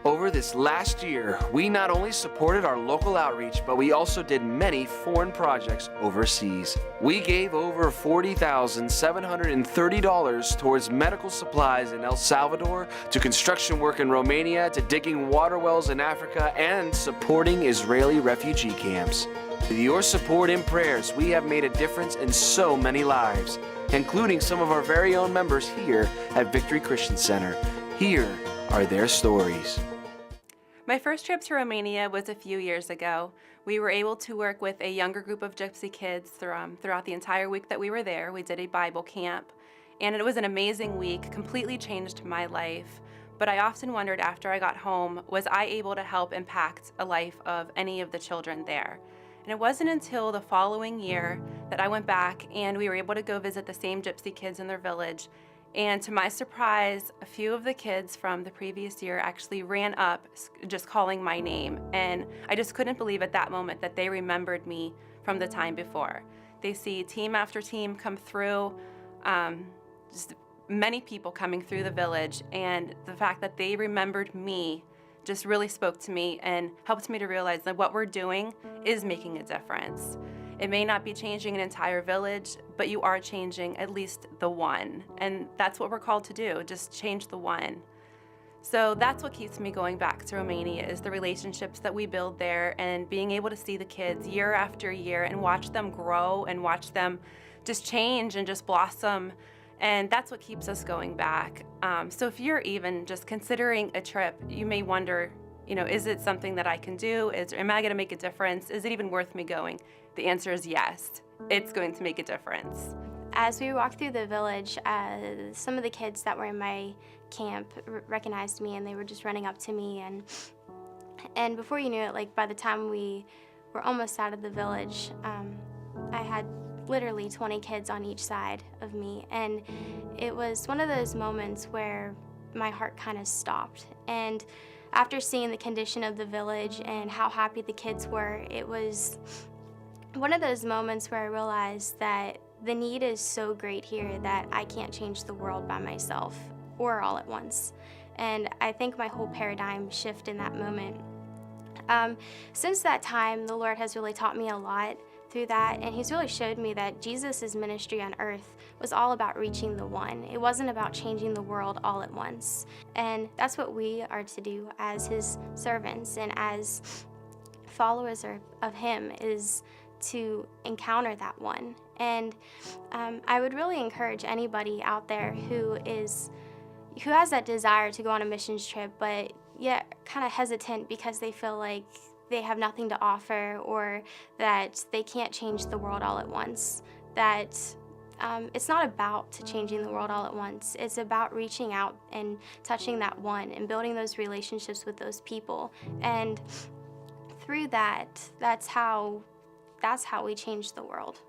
Over this last year, we not only supported our local outreach, but we also did many foreign projects overseas. We gave over $40,730 towards medical supplies in El Salvador, to construction work in Romania, to digging water wells in Africa, and supporting Israeli refugee camps. With your support and prayers, we have made a difference in so many lives, including some of our very own members here at Victory Christian Center. Here are their stories. My first trip to Romania was a few years ago. We were able to work with a younger group of gypsy kids throughout the entire week that we were there. We did a Bible camp, and it was an amazing week, completely changed my life. But I often wondered after I got home, was I able to help impact a life of any of the children there? And it wasn't until the following year that I went back and we were able to go visit the same gypsy kids in their village. And to my surprise, a few of the kids from the previous year actually ran up just calling my name. And I just couldn't believe at that moment that they remembered me from the time before. They see team after team come through, just many people coming through the village, and the fact that they remembered me just really spoke to me and helped me to realize that what we're doing is making a difference. It may not be changing an entire village, but you are changing at least the one. And that's what we're called to do, just change the one. So that's what keeps me going back to Romania, is the relationships that we build there and being able to see the kids year after year and watch them grow and watch them just change and just blossom. And that's what keeps us going back. So if you're even just considering a trip, you may wonder, is it something that I can do? Am I going to make a difference? Is it even worth me going? The answer is yes, it's going to make a difference. As we walked through the village, some of the kids that were in my camp recognized me, and they were just running up to me. And before you knew it, by the time we were almost out of the village, I had literally 20 kids on each side of me. And it was one of those moments where my heart kind of stopped. And after seeing the condition of the village and how happy the kids were, it was one of those moments where I realized that the need is so great here that I can't change the world by myself or all at once. And I think my whole paradigm shifted in that moment. Since that time, the Lord has really taught me a lot through that, and He's really showed me that Jesus' ministry on earth was all about reaching the one. It wasn't about changing the world all at once. And that's what we are to do as His servants and as followers of Him, is to encounter that one. And I would really encourage anybody out there who has that desire to go on a missions trip, but yet kind of hesitant because they feel like they have nothing to offer, or that they can't change the world all at once. That it's not about changing the world all at once. It's about reaching out and touching that one and building those relationships with those people. And through that, that's how we change the world.